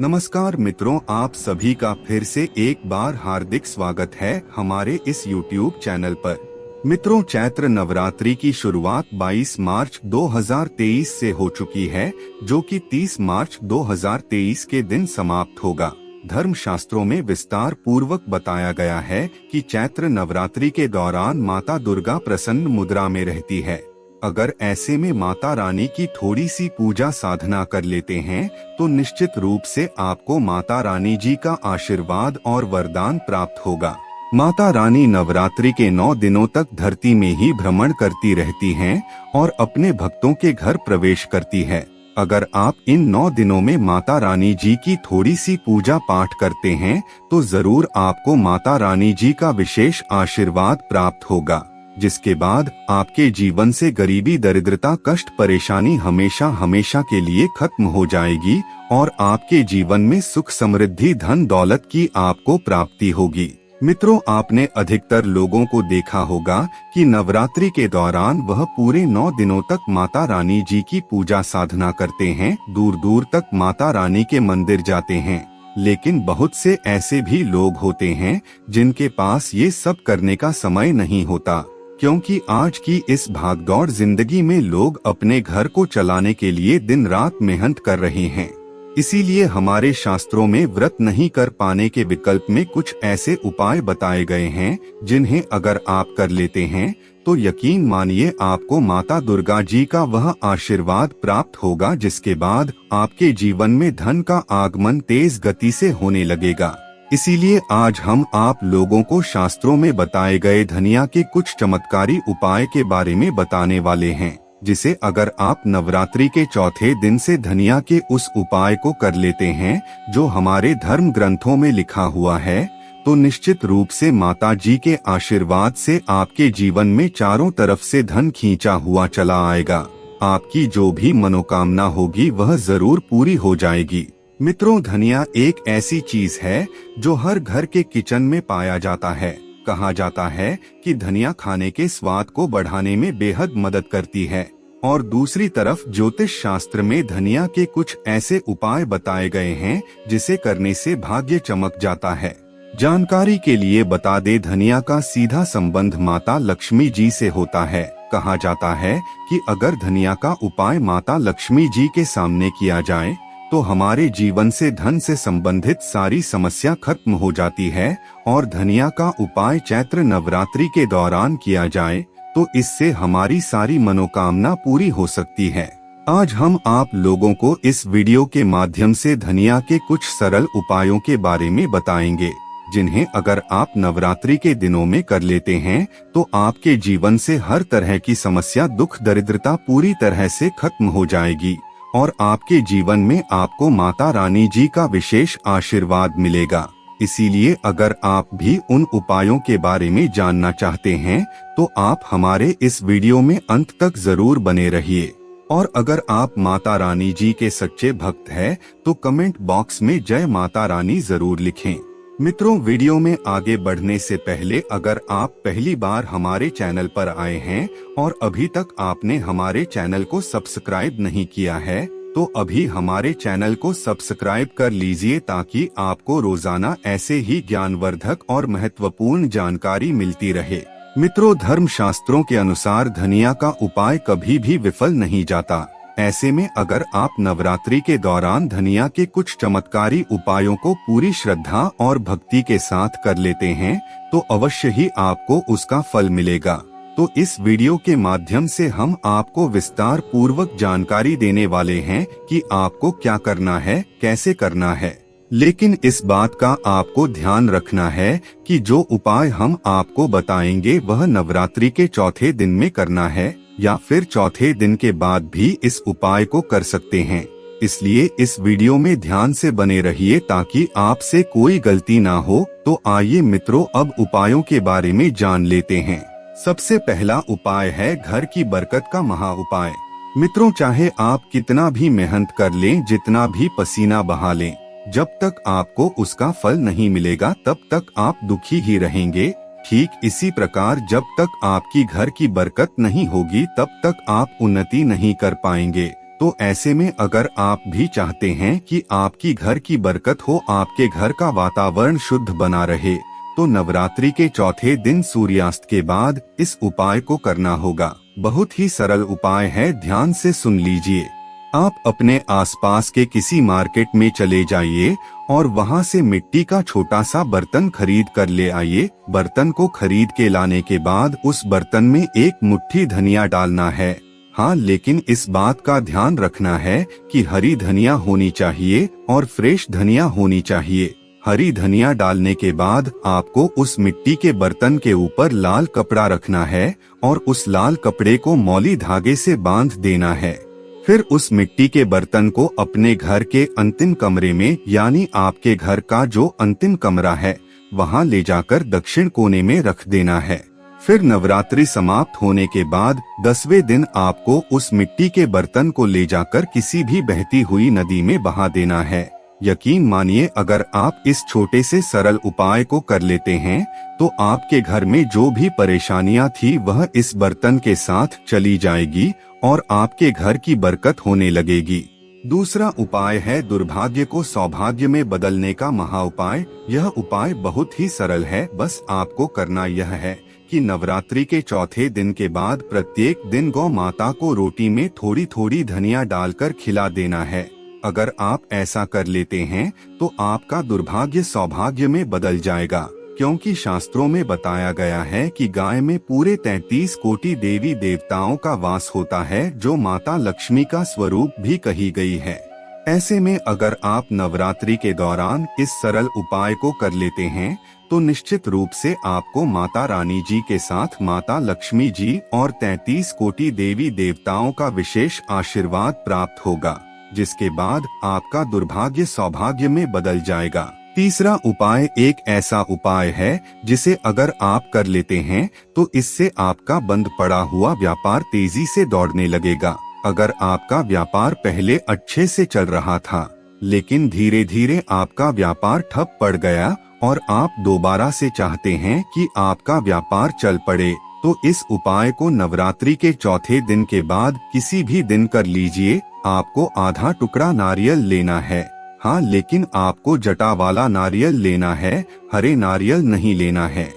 नमस्कार मित्रों, आप सभी का फिर से एक बार हार्दिक स्वागत है हमारे इस YouTube चैनल पर। मित्रों, चैत्र नवरात्रि की शुरुआत 22 मार्च 2023 से हो चुकी है, जो कि 30 मार्च 2023 के दिन समाप्त होगा। धर्म शास्त्रों में विस्तार पूर्वक बताया गया है कि चैत्र नवरात्रि के दौरान माता दुर्गा प्रसन्न मुद्रा में रहती है। अगर ऐसे में माता रानी की थोड़ी सी पूजा साधना कर लेते हैं तो निश्चित रूप से आपको माता रानी जी का आशीर्वाद और वरदान प्राप्त होगा। माता रानी नवरात्रि के 9 दिनों तक धरती में ही भ्रमण करती रहती हैं और अपने भक्तों के घर प्रवेश करती है। अगर आप इन 9 दिनों में माता रानी जी की थोड़ी सी पूजा पाठ करते हैं तो जरूर आपको माता रानी जी का विशेष आशीर्वाद प्राप्त होगा, जिसके बाद आपके जीवन से गरीबी, दरिद्रता, कष्ट, परेशानी हमेशा हमेशा के लिए खत्म हो जाएगी और आपके जीवन में सुख, समृद्धि, धन दौलत की आपको प्राप्ति होगी। मित्रों, आपने अधिकतर लोगों को देखा होगा कि नवरात्रि के दौरान वह पूरे 9 दिनों तक माता रानी जी की पूजा साधना करते हैं, दूर दूर तक माता रानी के मंदिर जाते हैं। लेकिन बहुत से ऐसे भी लोग होते हैं जिनके पास ये सब करने का समय नहीं होता, क्योंकि आज की इस भागदौड़ जिंदगी में लोग अपने घर को चलाने के लिए दिन रात मेहनत कर रहे हैं। इसीलिए हमारे शास्त्रों में व्रत नहीं कर पाने के विकल्प में कुछ ऐसे उपाय बताए गए हैं जिन्हें अगर आप कर लेते हैं तो यकीन मानिए आपको माता दुर्गा जी का वह आशीर्वाद प्राप्त होगा, जिसके बाद आपके जीवन में धन का आगमन तेज गति से होने लगेगा। इसीलिए आज हम आप लोगों को शास्त्रों में बताए गए धनिया के कुछ चमत्कारी उपाय के बारे में बताने वाले हैं, जिसे अगर आप नवरात्रि के चौथे दिन से धनिया के उस उपाय को कर लेते हैं जो हमारे धर्म ग्रंथों में लिखा हुआ है, तो निश्चित रूप से माता जी के आशीर्वाद से आपके जीवन में चारों तरफ से धन खींचा हुआ चला आएगा। आपकी जो भी मनोकामना होगी वह जरूर पूरी हो जाएगी। मित्रों, धनिया एक ऐसी चीज है जो हर घर के किचन में पाया जाता है। कहा जाता है कि धनिया खाने के स्वाद को बढ़ाने में बेहद मदद करती है और दूसरी तरफ ज्योतिष शास्त्र में धनिया के कुछ ऐसे उपाय बताए गए हैं जिसे करने से भाग्य चमक जाता है। जानकारी के लिए बता दे, धनिया का सीधा संबंध माता लक्ष्मी जी से होता है। कहा जाता है कि अगर धनिया का उपाय माता लक्ष्मी जी के सामने किया जाए तो हमारे जीवन से धन से संबंधित सारी समस्या खत्म हो जाती है और धनिया का उपाय चैत्र नवरात्रि के दौरान किया जाए तो इससे हमारी सारी मनोकामना पूरी हो सकती है। आज हम आप लोगों को इस वीडियो के माध्यम से धनिया के कुछ सरल उपायों के बारे में बताएंगे, जिन्हें अगर आप नवरात्रि के दिनों में कर लेते हैं तो आपके जीवन से हर तरह की समस्या, दुख, दरिद्रता पूरी तरह से खत्म हो जाएगी और आपके जीवन में आपको माता रानी जी का विशेष आशीर्वाद मिलेगा। इसीलिए अगर आप भी उन उपायों के बारे में जानना चाहते हैं तो आप हमारे इस वीडियो में अंत तक जरूर बने रहिए। और अगर आप माता रानी जी के सच्चे भक्त हैं तो कमेंट बॉक्स में जय माता रानी जरूर लिखें। मित्रों, वीडियो में आगे बढ़ने से पहले अगर आप पहली बार हमारे चैनल पर आए हैं और अभी तक आपने हमारे चैनल को सब्सक्राइब नहीं किया है तो अभी हमारे चैनल को सब्सक्राइब कर लीजिए, ताकि आपको रोजाना ऐसे ही ज्ञानवर्धक और महत्वपूर्ण जानकारी मिलती रहे। मित्रों, धर्म शास्त्रों के अनुसार धनिया का उपाय कभी भी विफल नहीं जाता। ऐसे में अगर आप नवरात्रि के दौरान धनिया के कुछ चमत्कारी उपायों को पूरी श्रद्धा और भक्ति के साथ कर लेते हैं तो अवश्य ही आपको उसका फल मिलेगा। तो इस वीडियो के माध्यम से हम आपको विस्तार पूर्वक जानकारी देने वाले हैं कि आपको क्या करना है, कैसे करना है। लेकिन इस बात का आपको ध्यान रखना है कि जो उपाय हम आपको बताएंगे वह नवरात्रि के चौथे दिन में करना है या फिर चौथे दिन के बाद भी इस उपाय को कर सकते हैं। इसलिए इस वीडियो में ध्यान से बने रहिए ताकि आपसे कोई गलती ना हो। तो आइए मित्रों, अब उपायों के बारे में जान लेते हैं। सबसे पहला उपाय है घर की बरकत का महा उपाय। मित्रों, चाहे आप कितना भी मेहनत कर लें, जितना भी पसीना बहा लें, जब तक आपको उसका फल नहीं मिलेगा तब तक आप दुखी ही रहेंगे। ठीक इसी प्रकार जब तक आपकी घर की बरकत नहीं होगी तब तक आप उन्नति नहीं कर पाएंगे। तो ऐसे में अगर आप भी चाहते हैं कि आपकी घर की बरकत हो, आपके घर का वातावरण शुद्ध बना रहे, तो नवरात्रि के चौथे दिन सूर्यास्त के बाद इस उपाय को करना होगा। बहुत ही सरल उपाय है, ध्यान से सुन लीजिए। आप अपने आसपास के किसी मार्केट में चले जाइए और वहां से मिट्टी का छोटा सा बर्तन खरीद कर ले आइए। बर्तन को खरीद के लाने के बाद उस बर्तन में एक मुट्ठी धनिया डालना है। हाँ, लेकिन इस बात का ध्यान रखना है कि हरी धनिया होनी चाहिए और फ्रेश धनिया होनी चाहिए। हरी धनिया डालने के बाद आपको उस मिट्टी के बर्तन के ऊपर लाल कपड़ा रखना है और उस लाल कपड़े को मौली धागे से बांध देना है। फिर उस मिट्टी के बर्तन को अपने घर के अंतिम कमरे में, यानी आपके घर का जो अंतिम कमरा है, वहां ले जाकर दक्षिण कोने में रख देना है। फिर नवरात्रि समाप्त होने के बाद 10वें दिन आपको उस मिट्टी के बर्तन को ले जाकर किसी भी बहती हुई नदी में बहा देना है। यकीन मानिए, अगर आप इस छोटे से सरल उपाय को कर लेते हैं तो आपके घर में जो भी परेशानियां थी वह इस बर्तन के साथ चली जाएगी और आपके घर की बरकत होने लगेगी। दूसरा उपाय है दुर्भाग्य को सौभाग्य में बदलने का महा उपाय। यह उपाय बहुत ही सरल है, बस आपको करना यह है कि नवरात्रि के चौथे दिन के बाद प्रत्येक दिन गौ माता को रोटी में थोड़ी थोड़ी धनिया डालकर खिला देना है। अगर आप ऐसा कर लेते हैं तो आपका दुर्भाग्य सौभाग्य में बदल जाएगा, क्योंकि शास्त्रों में बताया गया है कि गाय में पूरे 33 कोटि देवी देवताओं का वास होता है, जो माता लक्ष्मी का स्वरूप भी कही गई है। ऐसे में अगर आप नवरात्रि के दौरान इस सरल उपाय को कर लेते हैं तो निश्चित रूप से आपको माता रानी जी के साथ माता लक्ष्मी जी और 33 कोटि देवी देवताओं का विशेष आशीर्वाद प्राप्त होगा, जिसके बाद आपका दुर्भाग्य सौभाग्य में बदल जाएगा। तीसरा उपाय एक ऐसा उपाय है जिसे अगर आप कर लेते हैं तो इससे आपका बंद पड़ा हुआ व्यापार तेजी से दौड़ने लगेगा। अगर आपका व्यापार पहले अच्छे से चल रहा था, लेकिन धीरे धीरे आपका व्यापार ठप पड़ गया और आप दोबारा से चाहते हैं कि आपका व्यापार चल पड़े, तो इस उपाय को नवरात्रि के चौथे दिन के बाद किसी भी दिन कर लीजिए। आपको आधा टुकड़ा नारियल लेना है। हाँ, लेकिन आपको जटा वाला नारियल लेना है, हरे नारियल नहीं लेना है।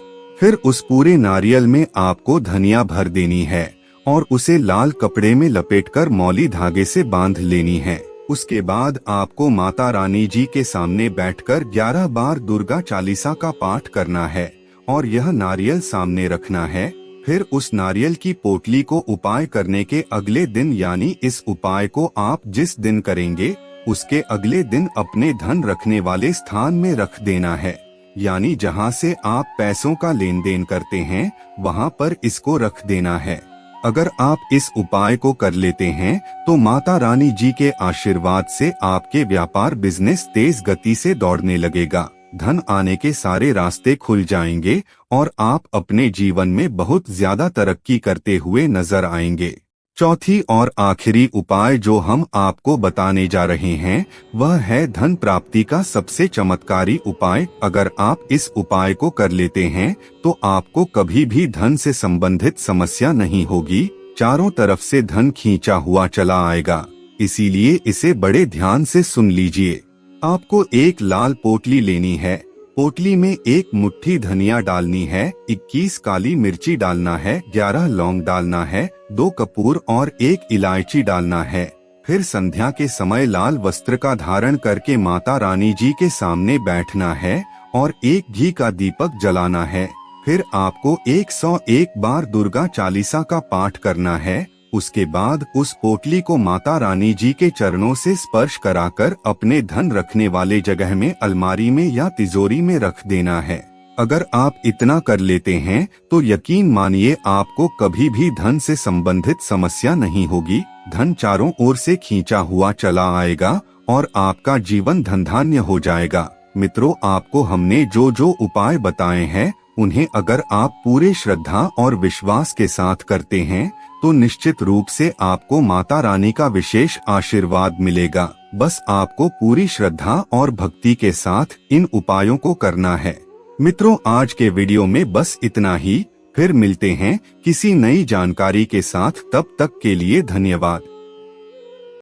फिर उस पूरे नारियल में आपको धनिया भर देनी है और उसे लाल कपड़े में लपेटकर मौली धागे से बांध लेनी है। उसके बाद आपको माता रानी जी के सामने बैठकर 11 बार दुर्गा चालीसा का पाठ करना है और यह नारियल सामने रखना है। फिर उस नारियल की पोटली को उपाय करने के अगले दिन, यानी इस उपाय को आप जिस दिन करेंगे उसके अगले दिन अपने धन रखने वाले स्थान में रख देना है। यानी जहां से आप पैसों का लेन देन करते हैं वहां पर इसको रख देना है। अगर आप इस उपाय को कर लेते हैं तो माता रानी जी के आशीर्वाद से आपके व्यापार बिजनेस तेज गति से दौड़ने लगेगा। धन आने के सारे रास्ते खुल जाएंगे और आप अपने जीवन में बहुत ज्यादा तरक्की करते हुए नजर आएंगे। चौथी और आखिरी उपाय जो हम आपको बताने जा रहे हैं वह है धन प्राप्ति का सबसे चमत्कारी उपाय। अगर आप इस उपाय को कर लेते हैं तो आपको कभी भी धन से संबंधित समस्या नहीं होगी। चारों तरफ से धन खींचा हुआ चला आएगा, इसीलिए इसे बड़े ध्यान से सुन लीजिए। आपको एक लाल पोटली लेनी है। पोटली में एक मुट्ठी धनिया डालनी है, 21 काली मिर्ची डालना है, 11 लौंग डालना है, 2 कपूर और 1 इलायची डालना है। फिर संध्या के समय लाल वस्त्र का धारण करके माता रानी जी के सामने बैठना है और एक घी का दीपक जलाना है। फिर आपको 101 बार दुर्गा चालीसा का पाठ करना है। उसके बाद उस पोटली को माता रानी जी के चरणों से स्पर्श कराकर अपने धन रखने वाले जगह में, अलमारी में या तिजोरी में रख देना है। अगर आप इतना कर लेते हैं तो यकीन मानिए आपको कभी भी धन से संबंधित समस्या नहीं होगी। धन चारों ओर से खींचा हुआ चला आएगा और आपका जीवन धनधान्य हो जाएगा। मित्रों, आपको हमने जो जो उपाय बताए हैं उन्हें अगर आप पूरे श्रद्धा और विश्वास के साथ करते हैं तो निश्चित रूप से आपको माता रानी का विशेष आशीर्वाद मिलेगा। बस आपको पूरी श्रद्धा और भक्ति के साथ इन उपायों को करना है। मित्रों, आज के वीडियो में बस इतना ही। फिर मिलते हैं किसी नई जानकारी के साथ। तब तक के लिए धन्यवाद।